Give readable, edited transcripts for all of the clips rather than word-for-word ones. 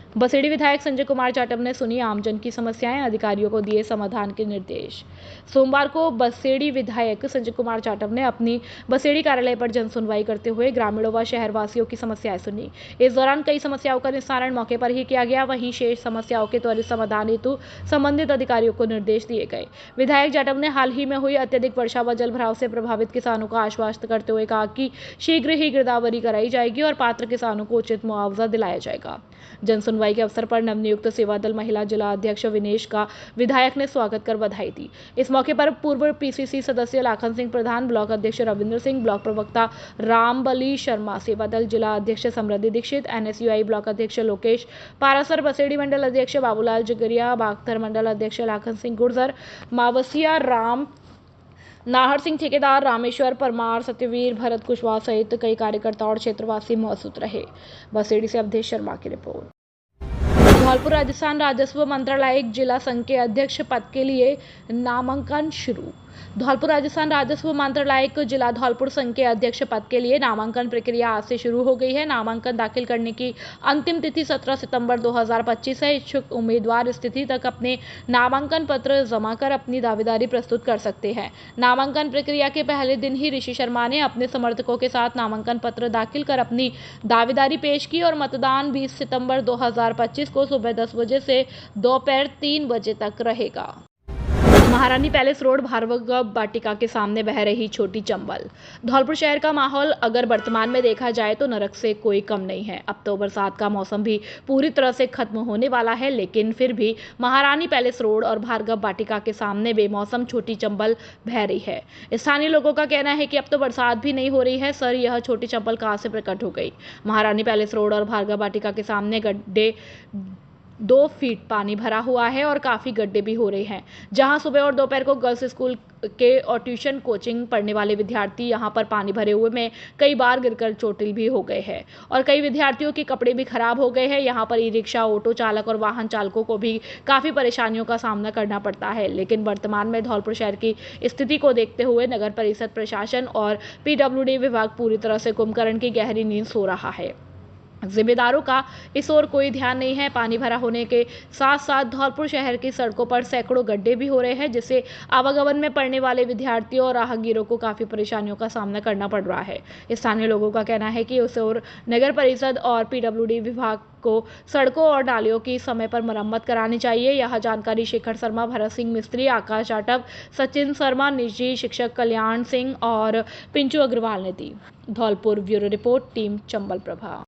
बसेड़ी विधायक संजय कुमार जाटव ने सुनी आमजन की समस्याएं, अधिकारियों को दिए समाधान के निर्देश। सोमवार को बसेड़ी विधायक संजय कुमार जाटव ने अपनी बसेड़ी कार्यालय पर जन सुनवाई करते हुए ग्रामीणों व शहरवासियों की समस्याएं सुनी। इस दौरान कई समस्याओं का निस्तारण मौके पर ही किया गया, वहीं शेष समस्याओं के त्वरित समाधान हेतु संबंधित अधिकारियों को निर्देश दिए गए। विधायक जाटव ने हाल ही में हुई अत्यधिक वर्षा व जलभराव से प्रभावित किसानों को आश्वस्त करते हुए कहा कि शीघ्र ही गिरदावरी कराई जाएगी और पात्र किसानों को उचित मुआवजा दिलाया जाएगा। जन सुनवाई के अवसर पर नवनियुक्त सेवा दल महिला जिला अध्यक्ष विनेश का विधायक ने स्वागत कर बधाई दी। इस मौके पर पूर्व पीसीसी सदस्य लाखन सिंह प्रधान, ब्लॉक अध्यक्ष रविंद्र सिंह, ब्लॉक प्रवक्ता रामबली शर्मा, सेवा दल जिला अध्यक्ष समृद्धि दीक्षित, NSUI ब्लॉक अध्यक्ष लोकेश पारासर, बसेड़ी मंडल अध्यक्ष बाबूलाल जगरिया, बागथर मंडल अध्यक्ष लाखन सिंह गुर्जर, मावसिया राम, नाहर सिंह ठेकेदार, रामेश्वर परमार, सत्यवीर, भरत कुशवाहा सहित कई कार्यकर्ता और क्षेत्रवासी मौजूद रहे। बसेड़ी से अवधेश शर्मा की रिपोर्ट। धौलपुर राजस्थान राजस्व मंत्रालय जिला संघ के अध्यक्ष पद के लिए नामांकन शुरू। धौलपुर राजस्थान राजस्व मंत्रालय जिला धौलपुर संघ के अध्यक्ष पद के लिए नामांकन प्रक्रिया आज से शुरू हो गई है। नामांकन दाखिल करने की अंतिम तिथि 17 सितंबर 2025 है। इच्छुक उम्मीदवार इस तिथि तक अपने नामांकन पत्र जमा कर अपनी दावेदारी प्रस्तुत कर सकते हैं। नामांकन प्रक्रिया के पहले दिन ही ऋषि शर्मा ने अपने समर्थकों के साथ नामांकन पत्र दाखिल कर अपनी दावेदारी पेश की और मतदान 20 सितंबर 2025 को सुबह 10 बजे से दोपहर 3 बजे तक रहेगा। महारानी पैलेस रोड भार्गव वाटिका के सामने बह रही छोटी चंबल। धौलपुर शहर का माहौल अगर वर्तमान में देखा जाए तो नरक से कोई कम नहीं है। अब तो बरसात का मौसम भी पूरी तरह से खत्म होने वाला है, लेकिन फिर भी महारानी पैलेस रोड और भार्गव वाटिका के सामने बेमौसम छोटी चंबल बह रही है। स्थानीय लोगों का कहना है कि अब तो बरसात भी नहीं हो रही है। सर, यह छोटी चंबल कहां से प्रकट हो गई? महारानी पैलेस रोड और भार्गव वाटिका के सामने गड्ढे 2 फीट पानी भरा हुआ है और काफ़ी गड्ढे भी हो रहे हैं। जहां सुबह और दोपहर को गर्ल्स स्कूल के और ट्यूशन कोचिंग पढ़ने वाले विद्यार्थी यहां पर पानी भरे हुए में कई बार गिरकर चोटिल भी हो गए हैं और कई विद्यार्थियों के कपड़े भी खराब हो गए हैं। यहां पर ई रिक्शा, ऑटो चालक और वाहन चालकों को भी काफ़ी परेशानियों का सामना करना पड़ता है। लेकिन वर्तमान में धौलपुर शहर की स्थिति को देखते हुए नगर परिषद प्रशासन और PWD विभाग पूरी तरह से कुंभकर्ण की गहरी नींद सो रहा है। जिम्मेदारों का इस ओर कोई ध्यान नहीं है। पानी भरा होने के साथ साथ धौलपुर शहर की सड़कों पर सैकड़ों गड्ढे भी हो रहे हैं, जिससे आवागमन में पड़ने वाले विद्यार्थियों और राहगीरों को काफ़ी परेशानियों का सामना करना पड़ रहा है। स्थानीय लोगों का कहना है कि उस ओर नगर परिषद और PWD विभाग को सड़कों और नालियों की समय पर मरम्मत करानी चाहिए। यह जानकारी शेखर शर्मा, भरत सिंह मिस्त्री, आकाश जाटव, सचिन शर्मा, निजी शिक्षक कल्याण सिंह और पिंचू अग्रवाल ने दी। Dholpur bureau report, team Chambal Prabha.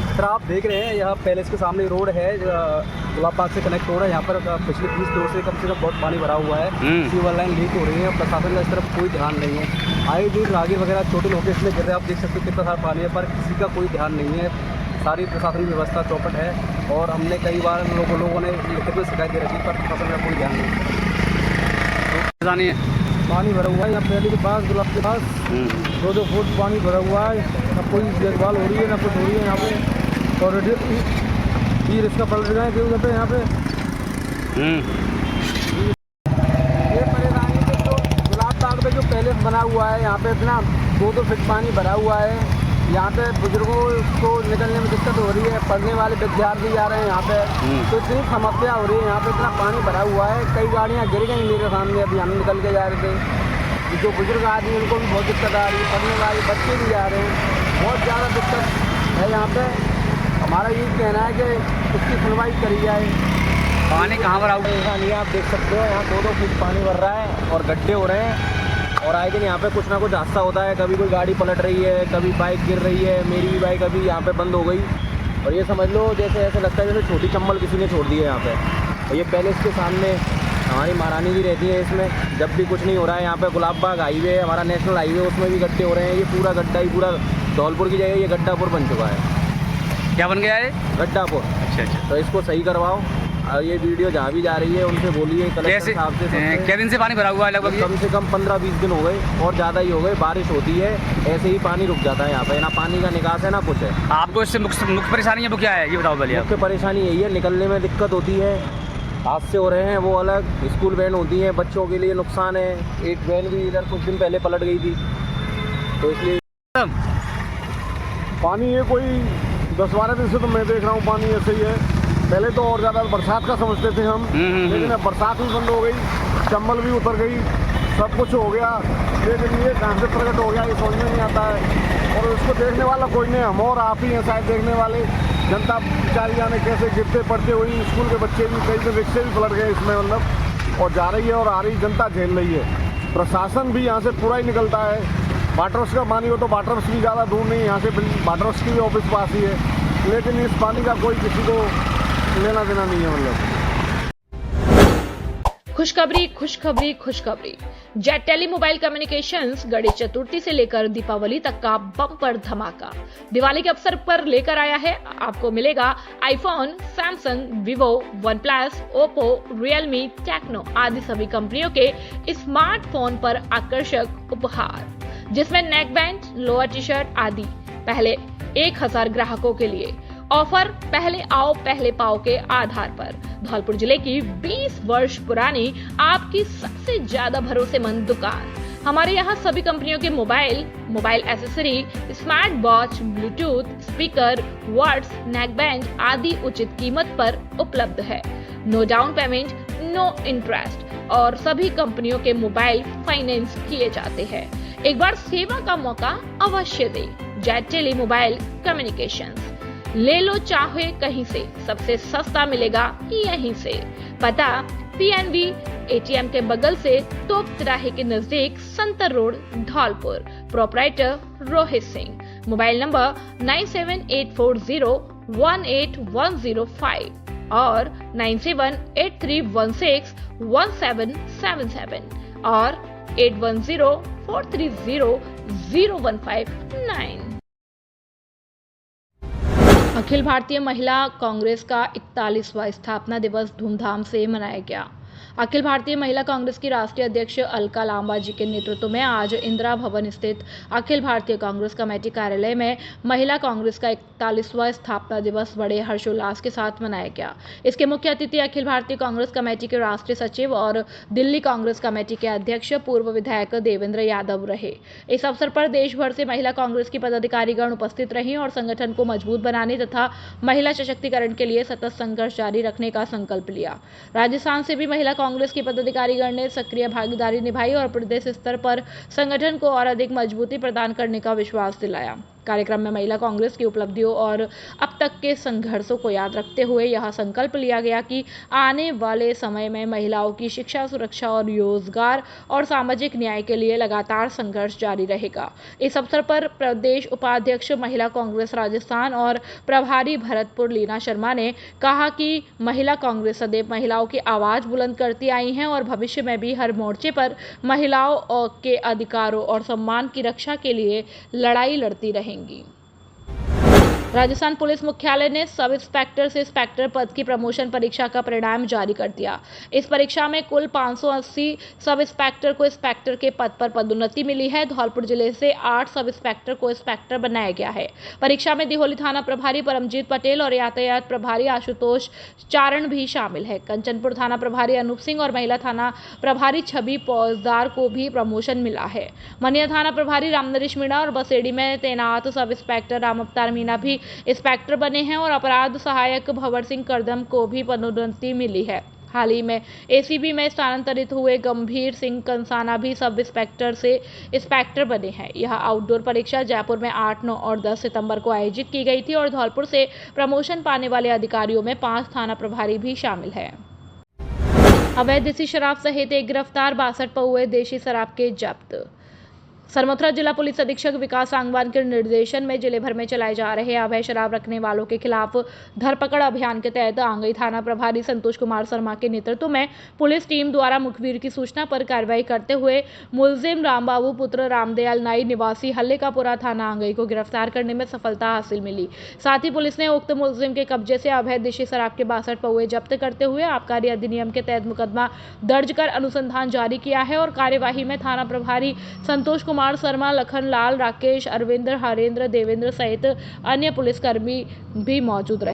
Sir, आप देख रहे हैं यहाँ पैलेस के सामने रोड है, गुलाब बाग से कनेक्ट हो रहा है। यहाँ पर पिछले 20 दिनों से कम बहुत पानी भरा हुआ है। सीवर लाइन लीक हो रही है। प्रशासन का इस तरफ कोई ध्यान नहीं है। आए दिन राहगीर वगैरह छोटे लोग इसमें गिर रहे हैं। आप देख सकते हो कितना सारा पानी है, पर किसी का कोई ध्यान नहीं है। सारी प्रशासनिक व्यवस्था चौपट है और हमने कई बार लोगों ने लिखित में शिकायत दे रखी, पर प्रशासन का कोई ध्यान नहीं है। पानी भरा हुआ है यहाँ पहले के पास, गुलाब के पास 2-2 फुट पानी भरा हुआ है। ना कोई देखभाल हो रही है, ना कुछ हो रही है यहाँ पे। और ये रिक्शा पलट गए क्यों कहते हैं यहाँ पे। ये परेशानी है जो गुलाब बाग पे जो पैलेस बना हुआ है, यहाँ पे इतना 2-2 फीट पानी भरा हुआ है। यहाँ पे बुजुर्गों को निकलने में दिक्कत हो रही है, पढ़ने वाले विद्यार्थी जा रहे हैं यहाँ पे, तो इतनी समस्या हो रही है। यहाँ पे इतना पानी भरा हुआ है, कई गाड़ियाँ गिर गई मेरे सामने। अभी हम निकल के जा रहे थे, जो बुजुर्ग आदमी उनको भी बहुत दिक्कत आ रही है, पढ़ने वाले बच्चे भी जा रहे हैं, बहुत ज़्यादा दिक्कत है यहाँ पे। हमारा ये कहना है कि उसकी सुनवाई करी जाए। पानी कहाँ भरा हुआ है आप देख सकते हो, यहाँ 2-2 फीट पानी भर रहा है और गड्ढे हो रहे हैं। और आए दिन यहाँ पे कुछ ना कुछ हादसा होता है, कभी कोई गाड़ी पलट रही है, कभी बाइक गिर रही है। मेरी भी बाइक अभी यहाँ पे बंद हो गई और ये समझ लो जैसे ऐसे लगता है जैसे छोटी चंबल किसी ने छोड़ दी है यहाँ पे। और ये पैलेस के सामने हमारी महारानी जी रहती है, इसमें जब भी कुछ नहीं हो रहा है। यहाँ पे गुलाब बाग हाईवे है, हमारा नेशनल हाईवे, उसमें भी गड्ढे हो रहे हैं। ये पूरा गड्ढा ही पूरा धौलपुर की जगह ये गड्ढापुर बन चुका है। क्या बन गया है? गड्ढापुर। अच्छा। तो इसको सही करवाओ। और ये वीडियो जहाँ भी जा रही है उनसे बोलिए कलेक्टर साहब से। क्या दिन से पानी भरा हुआ है? लगभग कम से कम 15-20 दिन हो गए और ज़्यादा ही हो गए। बारिश होती है ऐसे ही पानी रुक जाता है यहाँ पे, ना पानी का निकास है ना कुछ है। आपको इससे मुख्य परेशानी है वो क्या है, ये बताओ पहले। मुख्य परेशानी यही है, निकलने में दिक्कत होती है, हादसे हो रहे हैं वो अलग। स्कूल वैन होती है, बच्चों के लिए नुकसान है। एक वैन भी इधर कुछ दिन पहले पलट गई थी, तो इसलिए पानी ये कोई 10-12 दिन से तो मैं देख रहा हूँ पानी ऐसे ही है। पहले तो और ज़्यादा बरसात का समझते थे हम, लेकिन अब बरसात भी बंद हो गई, चंबल भी उतर गई, सब कुछ हो गया, लेकिन ये कहाँ से प्रकट हो गया ये समझ में नहीं आता है। और उसको देखने वाला कोई नहीं, हम और आप ही हैं शायद देखने वाले। जनता बेचारी जाने कैसे गिरते पड़ते हुई, स्कूल के बच्चे भी कई तो रिक्शे भी पलट गए इसमें, मतलब, और जा रही है और आ रही जनता झेल रही है। प्रशासन भी यहाँ से पूरा ही निकलता है। वाटर वर्क्स का पानी हो तो वाटर वर्क्स भी ज़्यादा दूर नहीं, यहाँ से वाटर वर्क्स की भी ऑफिस पास ही है, लेकिन इस पानी का कोई किसी को लेना देना नहीं है। मतलब खुशखबरी खुशखबरी खुशखबरी। Jet tele mobile communications Ganesh Chaturthi से लेकर दीपावली तक का बम्पर धमाका दिवाली के अवसर पर लेकर आया है। आपको मिलेगा iPhone, Samsung, Vivo, OnePlus, Oppo, Realme, Tecno आदि सभी कंपनियों के स्मार्टफोन पर आकर्षक उपहार, जिसमें neck band, lower T shirt आदि। पहले 1000 ग्राहकों के लिए ऑफर पहले आओ पहले पाओ के आधार पर। धौलपुर जिले की 20 वर्ष पुरानी आपकी सबसे ज्यादा भरोसेमंद दुकान। हमारे यहाँ सभी कंपनियों के mobile accessory, smart watch, Bluetooth, speaker, वर्ड्स, नेक बैंड आदि उचित कीमत पर उपलब्ध है। No down payment, no interest और सभी कंपनियों के मोबाइल फाइनेंस किए जाते हैं। एक बार सेवा का मौका अवश्य दे। जेट टेली मोबाइल कम्युनिकेशंस, ले लो चाहे कहीं से, सबसे सस्ता मिलेगा यहीं से। पता PNB ATM के बगल से तोप तिराहे के नजदीक Santar road, Dholpur. Proprietor Rohit Singh. Mobile number 9784018105 और 9783161777 और 8104300159। अखिल भारतीय महिला कांग्रेस का 41वां स्थापना दिवस धूमधाम से मनाया गया। अखिल भारतीय महिला कांग्रेस की राष्ट्रीय अध्यक्ष अलका लांबा जी के नेतृत्व में आज इंदिरा भवन स्थित अखिल भारतीय कांग्रेस कमेटी कार्यालय में महिला कांग्रेस का 41वां स्थापना दिवस बड़े हर्षोल्लास के साथ मनाया गया। इसके मुख्य अतिथि अखिल भारतीय कांग्रेस कमेटी के राष्ट्रीय सचिव और दिल्ली कांग्रेस कमेटी के अध्यक्ष पूर्व विधायक देवेंद्र यादव रहे। इस अवसर पर देश भर से महिला कांग्रेस की पदाधिकारीगण उपस्थित रही और संगठन को मजबूत बनाने तथा महिला सशक्तिकरण के लिए सतत संघर्ष जारी रखने का संकल्प लिया। राजस्थान से भी महिला कांग्रेस के पदाधिकारीगण ने सक्रिय भागीदारी निभाई और प्रदेश स्तर पर संगठन को और अधिक मजबूती प्रदान करने का विश्वास दिलाया। कार्यक्रम में महिला कांग्रेस की उपलब्धियों और अब तक के संघर्षों को याद रखते हुए यह संकल्प लिया गया कि आने वाले समय में महिलाओं की शिक्षा, सुरक्षा और रोजगार और सामाजिक न्याय के लिए लगातार संघर्ष जारी रहेगा। इस अवसर पर प्रदेश उपाध्यक्ष महिला कांग्रेस राजस्थान और प्रभारी भरतपुर लीना शर्मा ने कहा कि महिला कांग्रेस सदैव महिलाओं की आवाज बुलंद करती आई है और भविष्य में भी हर मोर्चे पर महिलाओं के अधिकारों और सम्मान की रक्षा के लिए लड़ाई लड़ती रहेंगी। राजस्थान पुलिस मुख्यालय ने सब इंस्पेक्टर से इंस्पेक्टर पद की प्रमोशन परीक्षा का परिणाम जारी कर दिया। इस परीक्षा में कुल 580 सब इंस्पेक्टर को इंस्पेक्टर के पद पर पदोन्नति मिली है। धौलपुर जिले से 8 सब इंस्पेक्टर को इंस्पेक्टर बनाया गया है। परीक्षा में दिहोली थाना प्रभारी परमजीत पटेल और यातायात प्रभारी आशुतोष चारण भी शामिल है। कंचनपुर थाना प्रभारी अनूप सिंह और महिला थाना प्रभारी छवि फौजदार को भी प्रमोशन मिला है। मनिया थाना प्रभारी रामनरेश मीणा और बसेड़ी में तैनात सब इंस्पेक्टर राम अवतार मीणा भी इंस्पेक्टर बने हैं और अपराध सहायक भंवर सिंह करदम को भी पदोन्नति मिली है। हाल ही में ACB में स्थानांतरित हुए गंभीर सिंह कंसाना भी सब इंस्पेक्टर से इंस्पेक्टर बने हैं। यह आउटडोर परीक्षा जयपुर में 8, 9 और 10 सितंबर को आयोजित की गई थी और धौलपुर से प्रमोशन पाने वाले अधिकारियों में 5 थाना प्रभारी भी शामिल हैं। अवैध देसी शराब सहित एक गिरफ्तार, 62 पौए देशी शराब के जब्त। सरमथुरा जिला पुलिस अधीक्षक विकास सांगवान के निर्देशन में जिले भर में चलाए जा रहे अवैध शराब रखने वालों के खिलाफ धरपकड़ अभियान के तहत आंगई थाना प्रभारी संतोष कुमार शर्मा के नेतृत्व में पुलिस टीम द्वारा मुखबिर की सूचना पर कार्रवाई करते हुए मुलजिम रामबाबू पुत्र रामदयाल नाई निवासी हल्लेकापुरा थाना आंगई को गिरफ्तार करने में सफलता हासिल मिली। साथ ही पुलिस ने उक्त मुलजिम के कब्जे से अवैध देशी शराब के 62 पौए जब्त करते हुए आबकारी अधिनियम के तहत मुकदमा दर्ज कर अनुसंधान जारी किया है और कार्यवाही में थाना प्रभारी संतोष कुमार शर्मा, लखन लाल, राकेश, अरविंद, हरेंद्र, देवेंद्र सहित अन्य पुलिसकर्मी भी मौजूद रहे।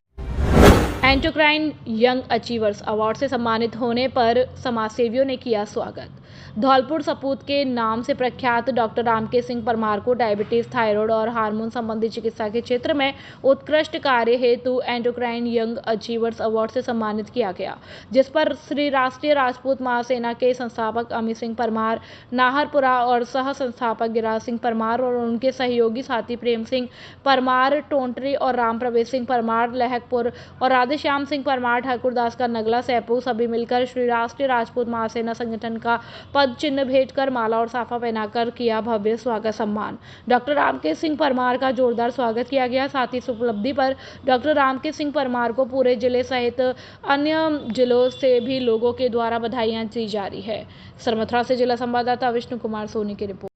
एंटोक्राइन यंग अचीवर्स अवार्ड से सम्मानित होने पर समाजसेवियों ने किया स्वागत। धौलपुर सपूत के नाम से प्रख्यात डॉक्टर रामके सिंह परमार को डायबिटीज, थायराइड और हार्मोन संबंधी चिकित्सा के क्षेत्र में उत्कृष्ट कार्य हेतु एंडोक्राइन यंग अचीवर्स अवार्ड से सम्मानित किया गया, जिस पर श्री राष्ट्रीय राजपूत महासेना के संस्थापक अमित सिंह परमार नाहरपुरा और सह संस्थापक गिरिराज सिंह परमार और उनके सहयोगी साथी प्रेम सिंह परमार टोंटरी और राम प्रवेश सिंह परमार लहकपुर और राधेश्याम सिंह परमार ठाकुरदास का नगला सैपू सभी मिलकर श्री राष्ट्रीय राजपूत महासेना संगठन का पद चिन्ह भेंट कर माला और साफा पहनाकर किया भव्य स्वागत सम्मान। डॉक्टर रामके सिंह परमार का जोरदार स्वागत किया गया। साथ ही इस उपलब्धि पर डॉक्टर रामके सिंह परमार को पूरे जिले सहित अन्य जिलों से भी लोगों के द्वारा बधाइयां दी जा रही है। सरमथुरा से जिला संवाददाता विष्णु कुमार सोनी की रिपोर्ट।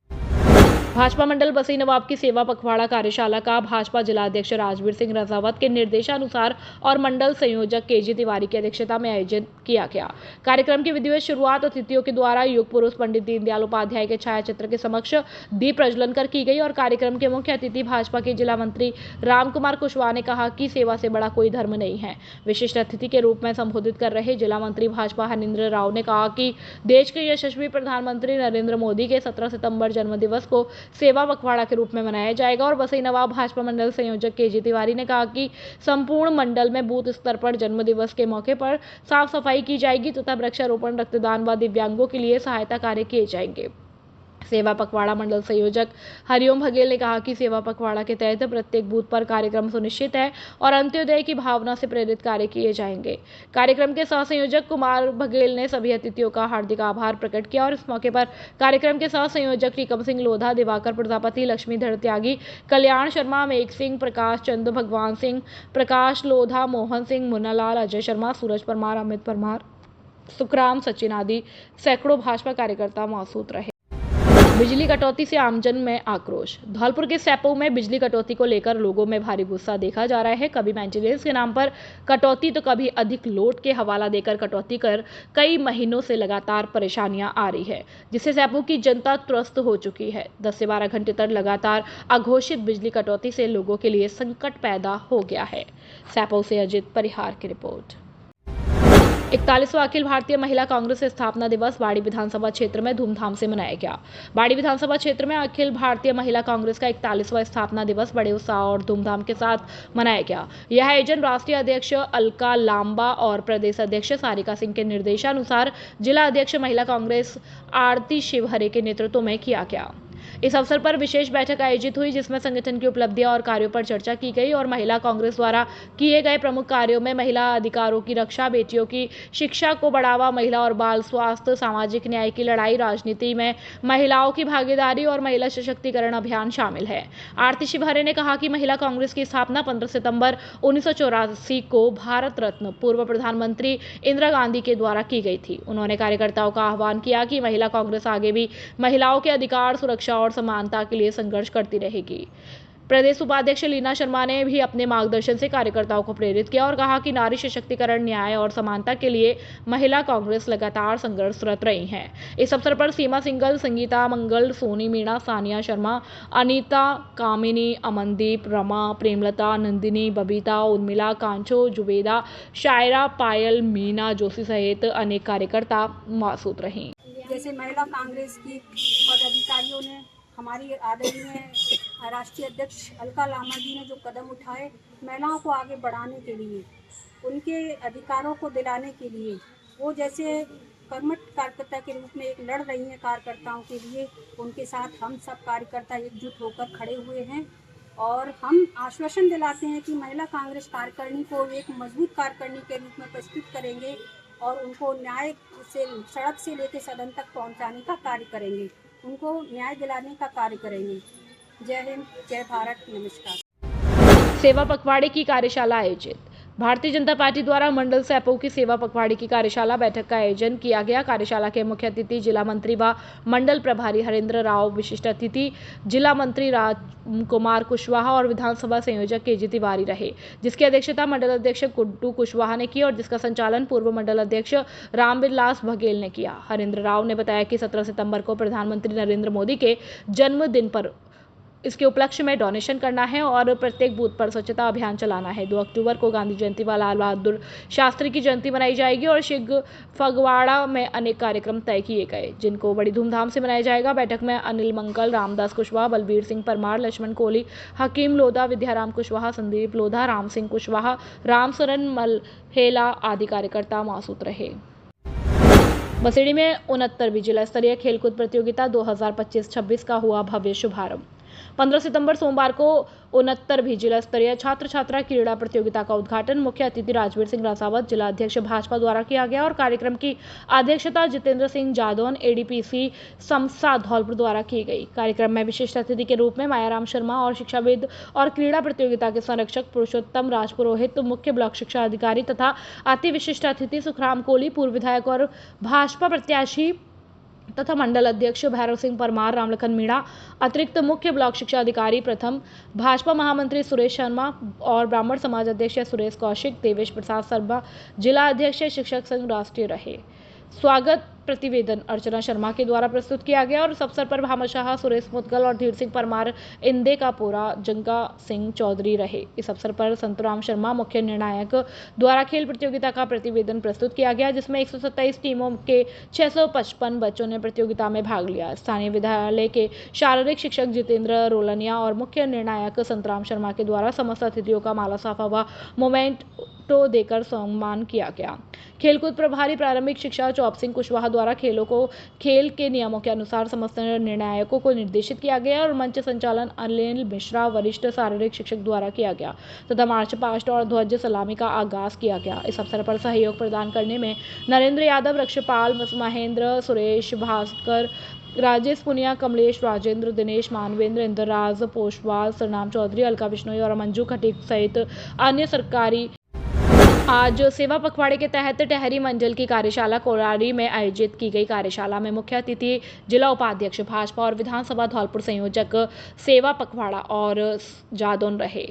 भाजपा मंडल बसई नवाब की सेवा पखवाड़ा कार्यशाला का भाजपा जिला अध्यक्ष राजवीर सिंह रजावत के निर्देशानुसार और मंडल संयोजक केजी तिवारी की अध्यक्षता में आयोजन किया गया। कार्यक्रम की विधिवत शुरुआत अतिथियों के द्वारा युग पुरुष पंडित दीनदयाल उपाध्याय के छायाचित्र के समक्ष दीप प्रज्वलन कर की गई और कार्यक्रम के मुख्य अतिथि भाजपा के जिला मंत्री राम कुमार कुशवाहा ने कहा कि सेवा से बड़ा कोई धर्म नहीं है। विशिष्ट अतिथि के रूप में संबोधित कर रहे जिला मंत्री भाजपा हरेंद्र राव ने कहा कि देश के यशस्वी प्रधानमंत्री नरेंद्र मोदी के 17 सितंबर जन्मदिवस को सेवा पखवाड़ा के रूप में मनाया जाएगा और बसई नवाब भाजपा मंडल संयोजक केजी तिवारी ने कहा कि संपूर्ण मंडल में बूथ स्तर पर जन्मदिवस के मौके पर साफ सफाई की जाएगी तथा वृक्षारोपण, रक्तदान व दिव्यांगों के लिए सहायता कार्य किए जाएंगे। सेवा पखवाड़ा मंडल संयोजक हरिओम बघेल ने कहा कि सेवा पखवाड़ा के तहत प्रत्येक बूथ पर कार्यक्रम सुनिश्चित है और अंत्योदय की भावना से प्रेरित कार्य किए जाएंगे। कार्यक्रम के सह संयोजक कुमार बघेल ने सभी अतिथियों का हार्दिक आभार प्रकट किया और इस मौके पर कार्यक्रम के सह संयोजक टीकम सिंह लोधा, दिवाकर प्रजापति, लक्ष्मीधर त्यागी, कल्याण शर्मा, मेघ सिंह, प्रकाश चंद, भगवान सिंह, प्रकाश लोधा, मोहन सिंह, मुन्नालाल, अजय शर्मा, सूरज परमार, अमित परमार, सुखराम, सचिन आदि सैकड़ों भाजपा कार्यकर्ता मौजूद रहे। बिजली कटौती से आमजन में आक्रोश। धौलपुर के सैपो में बिजली कटौती को लेकर लोगों में भारी गुस्सा देखा जा रहा है। कभी मेंटेनेंस के नाम पर कटौती तो कभी अधिक लोड के हवाला देकर कटौती कर कई महीनों से लगातार परेशानियां आ रही है, जिससे सैपो की जनता त्रस्त हो चुकी है। 10 से 12 घंटे तक लगातार अघोषित बिजली कटौती से लोगों के लिए संकट पैदा हो गया है। सैपो से अजित परिहार की रिपोर्ट। 41वां अखिल भारतीय महिला कांग्रेस स्थापना दिवस बाड़ी विधानसभा क्षेत्र में धूमधाम से मनाया गया। बाड़ी विधानसभा क्षेत्र में अखिल भारतीय महिला कांग्रेस का 41वां स्थापना दिवस बड़े उत्साह और धूमधाम के साथ मनाया गया। यह आयोजन राष्ट्रीय अध्यक्ष अलका लांबा और प्रदेश अध्यक्ष सारिका सिंह के निर्देशानुसार जिला अध्यक्ष महिला कांग्रेस आरती शिवहरे के नेतृत्व में किया गया। इस अवसर पर विशेष बैठक आयोजित हुई, जिसमें संगठन की उपलब्धियां और कार्यों पर चर्चा की गई और महिला कांग्रेस द्वारा किए गए प्रमुख कार्यों में महिला अधिकारों की रक्षा, बेटियों की शिक्षा को बढ़ावा, महिला और बाल स्वास्थ्य, सामाजिक न्याय की लड़ाई, राजनीति में महिलाओं की भागीदारी और महिला सशक्तिकरण अभियान शामिल है। आरती शिवहरे ने कहा कि महिला कांग्रेस की स्थापना 15 सितंबर 1984 को भारत रत्न पूर्व प्रधानमंत्री इंदिरा गांधी के द्वारा की गई थी। उन्होंने कार्यकर्ताओं का आह्वान किया कि महिला कांग्रेस आगे भी महिलाओं के अधिकार, सुरक्षा और समानता के लिए संघर्ष करती रहेगी। प्रदेश उपाध्यक्ष लीना शर्मा ने भी अपने मार्गदर्शन से कार्यकर्ताओं को प्रेरित किया और कहा कि नारी सशक्तिकरण, न्याय और समानता के लिए महिला कांग्रेस लगातार संघर्षरत रही है। इस अवसर पर सीमा सिंगल, संगीता मंगल, सोनी मीणा, सानिया शर्मा, अनीता, कामिनी, अमनदीप, रमा, प्रेमलता, नंदिनी, बबीता, उर्मिला, कांचो, जुबेदा, शायरा, पायल, मीना जोशी सहित अनेक कार्यकर्ता मौजूद रहीं। जैसे महिला कांग्रेस की पदाधिकारियों ने, हमारी आदरणीय राष्ट्रीय अध्यक्ष अलका लांबा जी ने जो कदम उठाए महिलाओं को आगे बढ़ाने के लिए, उनके अधिकारों को दिलाने के लिए, वो जैसे कर्मठ कार्यकर्ता के रूप में एक लड़ रही हैं कार्यकर्ताओं के लिए, उनके साथ हम सब कार्यकर्ता एकजुट होकर खड़े हुए हैं और हम आश्वासन दिलाते हैं कि महिला कांग्रेस कार्यकारिणी को एक मजबूत कार्यकारिणी के रूप में प्रस्तुत करेंगे और उनको न्याय से सड़क से लेकर सदन तक पहुंचाने का कार्य करेंगे, उनको न्याय दिलाने का कार्य करेंगे। जय हिंद, जय भारत, नमस्कार। सेवा पखवाड़े की कार्यशाला आयोजित। भारतीय जनता पार्टी द्वारा मंडल सैपो की सेवा पखवाड़े की कार्यशाला बैठक का आयोजन किया गया। कार्यशाला के मुख्य अतिथि जिला मंत्री व मंडल प्रभारी हरेंद्र राव, विशिष्ट अतिथि जिला मंत्री राम कुमार कुशवाहा और विधानसभा संयोजक केजी तिवारी रहे, जिसकी अध्यक्षता मंडल अध्यक्ष गुड्डू कुशवाहा ने की और जिसका संचालन पूर्व मंडल अध्यक्ष रामविलास बघेल ने किया। हरेंद्र राव ने बताया कि 17 सितंबर को प्रधानमंत्री नरेंद्र मोदी के जन्मदिन पर इसके उपलक्ष्य में डोनेशन करना है और प्रत्येक बूथ पर स्वच्छता अभियान चलाना है। 2 अक्टूबर को गांधी जयंती व लाल बहादुर शास्त्री की जयंती मनाई जाएगी और शीघ्र फगवाड़ा में अनेक कार्यक्रम तय किए गए जिनको बड़ी धूमधाम से मनाया जाएगा। बैठक में अनिल मंगल, रामदास कुशवाहा, बलबीर सिंह परमार, लक्ष्मण कोहली, हकीम लोधा, विद्याराम कुशवाहा, संदीप लोधा, राम सिंह कुशवाहा, रामसरन मलहेला आदि कार्यकर्ता मौजूद रहे। बसेड़ी में 69वीं जिला स्तरीय खेलकूद प्रतियोगिता 2025-26 का हुआ भव्य शुभारंभ। 15 सितंबर सोमवार को 69वीं जिला स्तरीय छात्र छात्रा क्रीड़ा प्रतियोगिता का उद्घाटन मुख्य अतिथि राजवीर सिंह रासावत, जिला अध्यक्ष भाजपा द्वारा किया गया और कार्यक्रम की अध्यक्षता जितेंद्र सिंह जादौन, एडीपीसी समसा धौलपुर द्वारा की गई। कार्यक्रम में विशिष्ट अतिथि के रूप में मायाराम शर्मा और शिक्षाविद और क्रीड़ा प्रतियोगिता के संरक्षक पुरुषोत्तम राजपुरोहित, मुख्य ब्लॉक शिक्षा अधिकारी तथा अति विशिष्ट अतिथि सुखराम कोहली, पूर्व विधायक और भाजपा प्रत्याशी तथा मंडल अध्यक्ष भैरव सिंह परमार, रामलखन मीणा, अतिरिक्त मुख्य ब्लॉक शिक्षा अधिकारी प्रथम, भाजपा महामंत्री सुरेश शर्मा और ब्राह्मण समाज अध्यक्ष सुरेश कौशिक, देवेश प्रसाद शर्मा, जिला अध्यक्ष शिक्षक संघ राष्ट्रीय रहे। स्वागत प्रतिवेदन अर्चना शर्मा के द्वारा प्रस्तुत किया गया और इस अवसर पर भामाशाह, सुरेश मुदगल और धीर सिंह परमार, इंदे का पोरा, जंगा सिंह चौधरी रहे। इस अवसर पर संतराम शर्मा मुख्य निर्णायक द्वारा खेल प्रतियोगिता का प्रतिवेदन प्रस्तुत किया गया जिसमें 127 टीमों के 655 बच्चों ने प्रतियोगिता में भाग लिया। स्थानीय विद्यालय के शारीरिक शिक्षक जितेंद्र रोलनिया और मुख्य निर्णायक संतराम शर्मा के द्वारा समस्त अतिथियों का माला साफा व मोमेंटो देकर सम्मान किया गया। खेलकूद प्रभारी प्रारंभिक शिक्षा चौप सिंह कुशवाहा द्वारा खेलों को खेल के नियमों के अनुसार समस्त निर्णायकों को निर्देशित किया गया और मंच संचालन अनिल मिश्रा वरिष्ठ शारीरिक शिक्षक द्वारा किया गया तथा मार्च पास्ट और ध्वज सलामी का आगाज किया गया। इस अवसर पर सहयोग प्रदान करने में नरेंद्र यादव, रक्षपाल महेंद्र, सुरेश भास्कर, राजेश पुनिया, कमलेश, राजेंद्र, दिनेश, मानवेंद्र, इंद्रराज पोशवाल, सरनाम चौधरी, अलका बिश्नोई और मंजू खटीक सहित अन्य सरकारी। आज सेवा पखवाड़े के तहत टहरी मंडल की कार्यशाला कोरारी में आयोजित की गई। कार्यशाला में मुख्य अतिथि जिला उपाध्यक्ष भाजपा और विधानसभा धौलपुर संयोजक सेवा पखवाड़ा और जादौन रहे।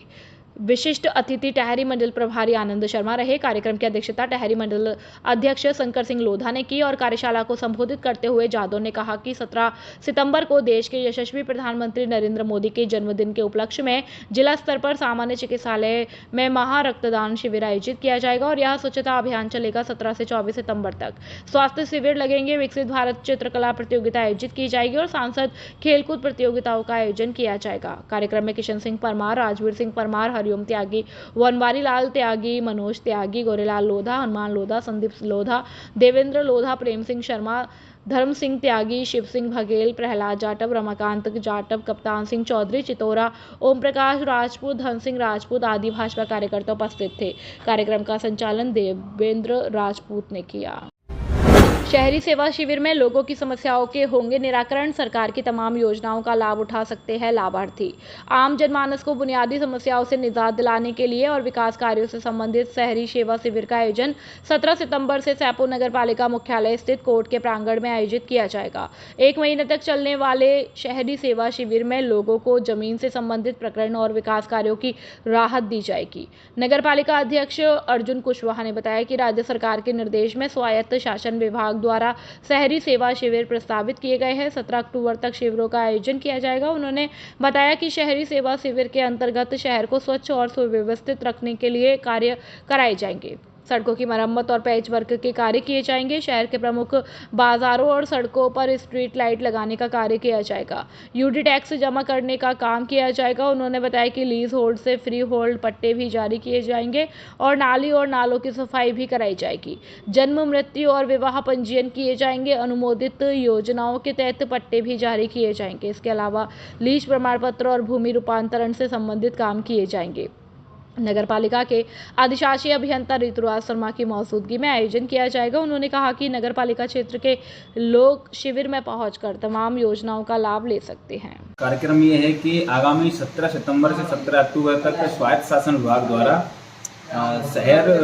विशिष्ट अतिथि टहरी मंडल प्रभारी आनंद शर्मा रहे। कार्यक्रम की अध्यक्षता टहरी मंडल अध्यक्ष शंकर सिंह लोधा ने की और कार्यशाला को संबोधित करते हुए जादौन ने कहा कि 17 सितंबर को देश के यशस्वी प्रधानमंत्री नरेंद्र मोदी के जन्मदिन के उपलक्ष्य में जिला स्तर पर सामान्य चिकित्सालय में महा रक्तदान शिविर आयोजित किया जाएगा और यह स्वच्छता अभियान चलेगा। 17 से 24 सितंबर तक स्वास्थ्य शिविर लगेंगे। विकसित भारत चित्रकला प्रतियोगिता आयोजित की जाएगी और सांसद खेलकूद प्रतियोगिताओं का आयोजन किया जाएगा। कार्यक्रम में किशन सिंह परमार, राजवीर सिंह परमार, ओम त्यागी, वनवारी लाल त्यागी, मनोज त्यागी, गोरेलाल लोधा, हनुमान लोधा, संदीप लोधा, देवेंद्र लोधा, प्रेम सिंह शर्मा, धर्म सिंह त्यागी, शिव सिंह बघेल, प्रहलाद जाटव, रमाकांत जाटव, कप्तान सिंह चौधरी, चितौरा, ओम प्रकाश राजपूत, धन सिंह राजपूत आदि भाजपा कार्यकर्ता उपस्थित थे। कार्यक्रम का संचालन देवेंद्र राजपूत ने किया। शहरी सेवा शिविर में लोगों की समस्याओं के होंगे निराकरण। सरकार की तमाम योजनाओं का लाभ उठा सकते हैं लाभार्थी। आम जनमानस को बुनियादी समस्याओं से निजात दिलाने के लिए और विकास कार्यों से संबंधित शहरी सेवा शिविर का आयोजन 17 सितंबर से सैपुर नगर पालिका मुख्यालय स्थित कोर्ट के प्रांगण में आयोजित किया जाएगा। 1 महीने तक चलने वाले शहरी सेवा शिविर में लोगों को जमीन से संबंधित प्रकरण और विकास कार्यों की राहत दी जाएगी। नगर पालिका अध्यक्ष अर्जुन कुशवाहा ने बताया कि राज्य सरकार के निर्देश में स्वायत्त शासन विभाग द्वारा शहरी सेवा शिविर प्रस्तावित किए गए हैं। 17 अक्टूबर तक शिविरों का आयोजन किया जाएगा। उन्होंने बताया कि शहरी सेवा शिविर के अंतर्गत शहर को स्वच्छ और सुव्यवस्थित रखने के लिए कार्य कराए जाएंगे। सड़कों की मरम्मत और पैच वर्क के कार्य किए जाएंगे। शहर के प्रमुख बाजारों और सड़कों पर स्ट्रीट लाइट लगाने का कार्य किया जाएगा। यूडी टैक्स जमा करने का काम किया जाएगा। उन्होंने बताया कि लीज होल्ड से फ्री होल्ड पट्टे भी जारी किए जाएंगे और नाली और नालों की सफाई भी कराई जाएगी। जन्म, मृत्यु और विवाह पंजीयन किए जाएंगे। अनुमोदित योजनाओं के तहत पट्टे भी जारी किए जाएंगे। इसके अलावा लीज प्रमाण पत्र और भूमि रूपांतरण से संबंधित काम किए जाएंगे। नगर पालिका के अधिशासी अभियंता ऋतुराज शर्मा की मौजूदगी में आयोजन किया जाएगा। उन्होंने कहा कि नगर पालिका क्षेत्र के लोग शिविर में पहुंचकर तमाम योजनाओं का लाभ ले सकते हैं। कार्यक्रम ये है कि आगामी 17 सितंबर से 17 अक्टूबर तक स्वायत्त शासन विभाग द्वारा शहर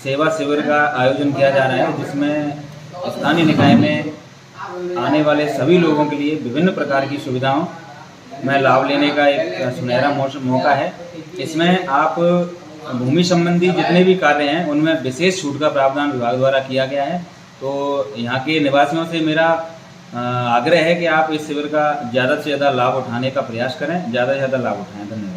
सेवा शिविर का आयोजन किया जा रहा है, जिसमें स्थानीय निकाय में आने वाले सभी लोगों के लिए विभिन्न प्रकार की सुविधाओं में लाभ लेने का एक सुनहरा मौका है। इसमें आप भूमि संबंधी जितने भी कार्य हैं उनमें विशेष छूट का प्रावधान विभाग द्वारा किया गया है। तो यहाँ के निवासियों से मेरा आग्रह है कि आप इस शिविर का ज़्यादा से ज़्यादा लाभ उठाने का प्रयास करें, ज़्यादा से ज़्यादा लाभ उठाएं। धन्यवाद।